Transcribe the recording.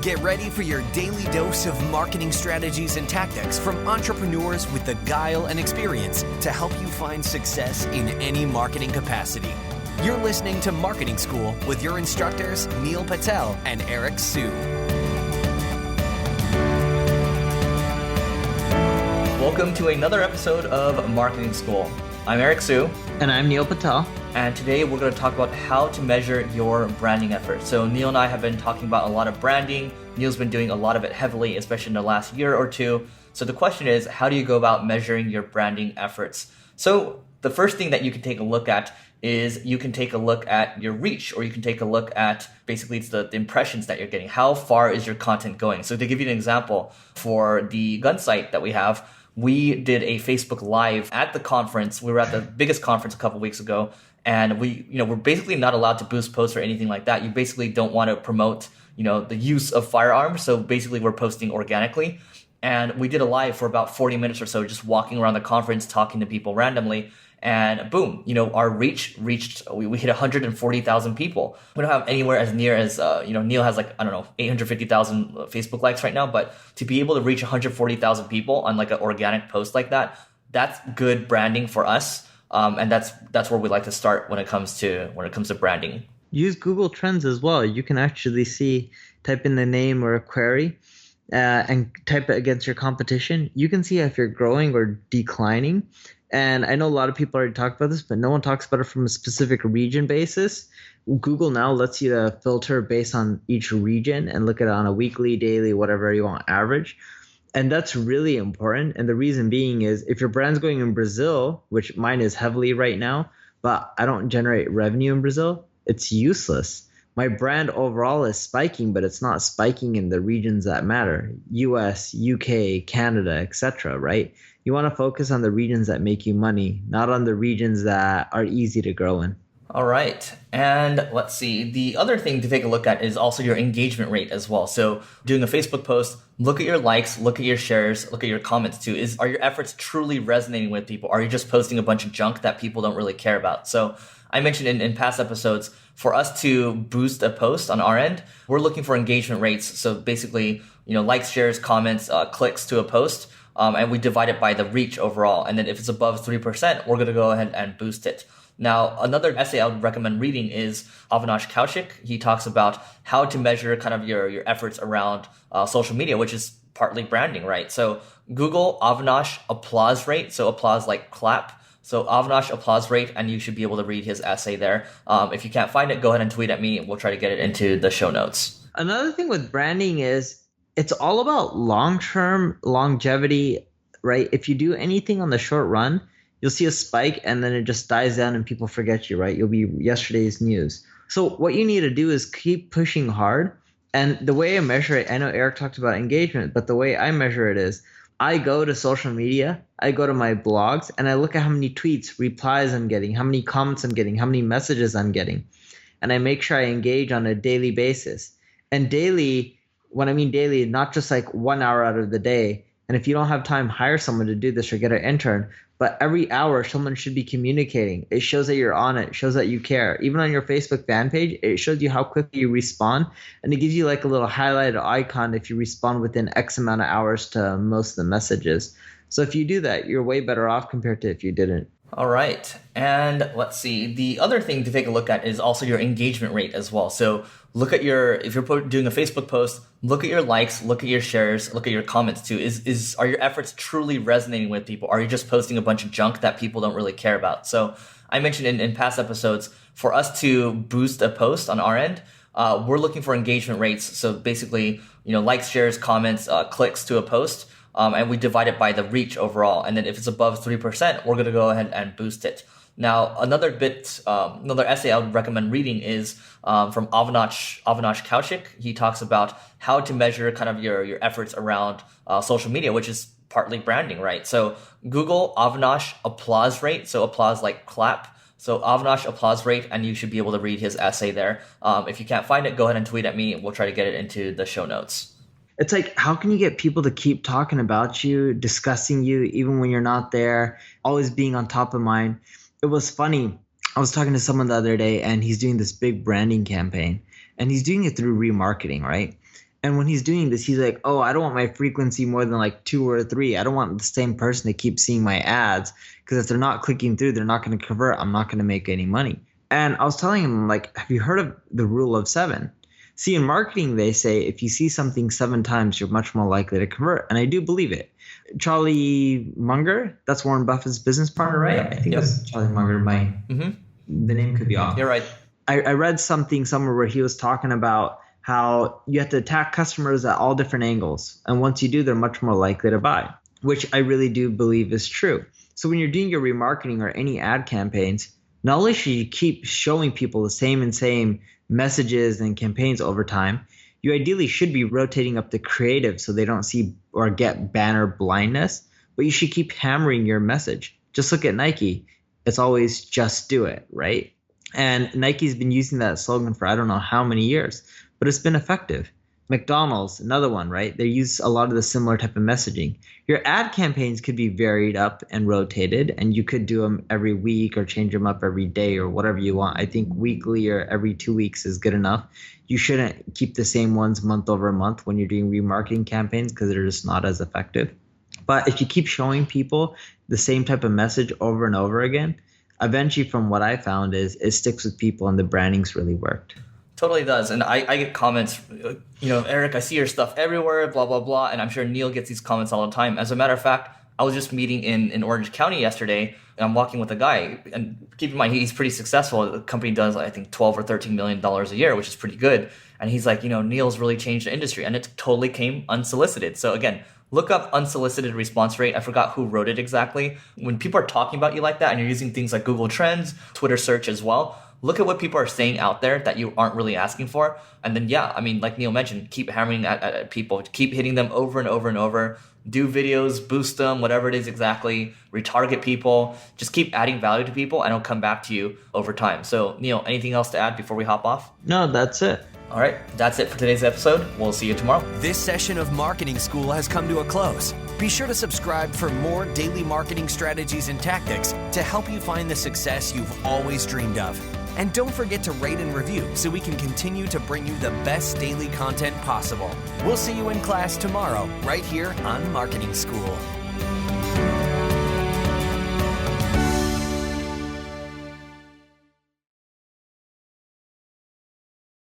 Get ready for your daily dose of marketing strategies and tactics from entrepreneurs with the guile and experience to help you find success in any marketing capacity. You're listening to Marketing School with your instructors, Neil Patel and Eric Su. Welcome to another episode of Marketing School. I'm Eric Su. And I'm Neil Patel. And today we're going to talk about how to measure your branding efforts. So Neil and I have been talking about a lot of branding. Neil's been doing a lot of it heavily, especially in the last year or two. So the question is, how do you go about measuring your branding efforts? So the first thing that you can take a look at is you can take a look at your reach, or you can take a look at basically it's the impressions that you're getting. How far is your content going? So to give you an example, for the gun site that we have, we did a Facebook Live at the conference. We were at the biggest conference a couple weeks ago, and we're basically not allowed to boost posts or anything like that. You basically don't want to promote, the use of firearms. So basically we're posting organically. And we did a live for about 40 minutes or so, just walking around the conference, talking to people randomly. And boom, our reach reached, we hit 140,000 people. We don't have anywhere as near as, Neil has 850,000 Facebook likes right now. But to be able to reach 140,000 people on like an organic post like that, that's good branding for us. And that's where we like to start when it comes to branding. Use Google Trends as well. You can actually type in the name or a query and type it against your competition. You can see if you're growing or declining. And I know a lot of people already talked about this, but no one talks about it from a specific region basis. Google now lets you to filter based on each region and look at it on a weekly, daily, whatever you want, average. And that's really important. And the reason being is if your brand's going in Brazil, which mine is heavily right now, but I don't generate revenue in Brazil, it's useless. My brand overall is spiking, but it's not spiking in the regions that matter. US, UK, Canada, etc., right? You want to focus on the regions that make you money, not on the regions that are easy to grow in. All right. And let's see. The other thing to take a look at is also your engagement rate as well. So doing a Facebook post, look at your likes, look at your shares, look at your comments too. Are your efforts truly resonating with people? Are you just posting a bunch of junk that people don't really care about? So I mentioned in past episodes, for us to boost a post on our end, we're looking for engagement rates. So basically, likes, shares, comments, clicks to a post. And we divide it by the reach overall. And then if it's above 3%, we're going to go ahead and boost it. Now, another essay I would recommend reading is Avanash Kaushik. He talks about how to measure kind of your efforts around social media, which is partly branding, right? So Google Avanash applause rate. So applause like clap. So Avanash applause rate, and you should be able to read his essay there. If you can't find it, go ahead and tweet at me. We'll try to get it into the show notes. Another thing with branding is it's all about long-term longevity, right? If you do anything on the short run, you'll see a spike and then it just dies down and people forget you, right? You'll be yesterday's news. So what you need to do is keep pushing hard. And the way I measure it, I know Eric talked about engagement, but the way I measure it is I go to social media, I go to my blogs, and I look at how many tweets, replies I'm getting, how many comments I'm getting, how many messages I'm getting. And I make sure I engage on a daily basis. And daily, when I mean daily, not just like 1 hour out of the day. And if you don't have time, hire someone to do this or get an intern. But every hour, someone should be communicating. It shows that you're on it. It shows that you care. Even on your Facebook fan page, it shows you how quickly you respond. And it gives you like a little highlighted icon if you respond within X amount of hours to most of the messages. So if you do that, you're way better off compared to if you didn't. All right. And let's see. The other thing to take a look at is also your engagement rate as well. So look at if you're doing a Facebook post, look at your likes, look at your shares, look at your comments too. Are your efforts truly resonating with people? Are you just posting a bunch of junk that people don't really care about? So I mentioned in past episodes, for us to boost a post on our end, we're looking for engagement rates. So basically, likes, shares, comments, clicks to a post. And we divide it by the reach overall. And then if it's above 3%, we're going to go ahead and boost it. Now, another essay I would recommend reading is from Avanash Kaushik. He talks about how to measure kind of your efforts around social media, which is partly branding, right? So Google Avanash applause rate. So applause like clap. So Avanash applause rate, and you should be able to read his essay there. If you can't find it, go ahead and tweet at me. We'll try to get it into the show notes. It's like, how can you get people to keep talking about you, discussing you, even when you're not there, always being on top of mind? It was funny. I was talking to someone the other day, and he's doing this big branding campaign, and he's doing it through remarketing, right? And when he's doing this, he's like, oh, I don't want my frequency more than like 2 or 3. I don't want the same person to keep seeing my ads, because if they're not clicking through, they're not going to convert. I'm not going to make any money. And I was telling him, like, have you heard of the rule of 7? See, in marketing, they say if you see something 7 times, you're much more likely to convert. And I do believe it. Charlie Munger, that's Warren Buffett's business partner, right? I think that's Charlie Munger. The name could be off. You're right. I read something somewhere where he was talking about how you have to attack customers at all different angles. And once you do, they're much more likely to buy, which I really do believe is true. So when you're doing your remarketing or any ad campaigns, not only should you keep showing people the same messages and campaigns over time, you ideally should be rotating up the creative so they don't see or get banner blindness, but you should keep hammering your message. Just look at Nike. It's always just do it, right? And Nike's been using that slogan for I don't know how many years, but it's been effective. McDonald's, another one, right? They use a lot of the similar type of messaging. Your ad campaigns could be varied up and rotated, and you could do them every week or change them up every day or whatever you want. I think weekly or every 2 weeks is good enough. You shouldn't keep the same ones month over month when you're doing remarketing campaigns, because they're just not as effective. But if you keep showing people the same type of message over and over again, eventually, from what I found, is it sticks with people and the branding's really worked. Totally does. And I get comments, Eric, I see your stuff everywhere, blah, blah, blah. And I'm sure Neil gets these comments all the time. As a matter of fact, I was just meeting in Orange County yesterday, and I'm walking with a guy. And keep in mind, he's pretty successful. The company does, I think, $12 or $13 million a year, which is pretty good. And he's like, Neil's really changed the industry. And it totally came unsolicited. So again, look up unsolicited response rate. I forgot who wrote it exactly. When people are talking about you like that and you're using things like Google Trends, Twitter search as well, look at what people are saying out there that you aren't really asking for. And then, like Neil mentioned, keep hammering at people, keep hitting them over and over and over. Do videos, boost them, whatever it is exactly, retarget people, just keep adding value to people and it'll come back to you over time. So Neil, anything else to add before we hop off? No, that's it. All right, that's it for today's episode. We'll see you tomorrow. This session of Marketing School has come to a close. Be sure to subscribe for more daily marketing strategies and tactics to help you find the success you've always dreamed of. And don't forget to rate and review so we can continue to bring you the best daily content possible. We'll see you in class tomorrow, right here on Marketing School.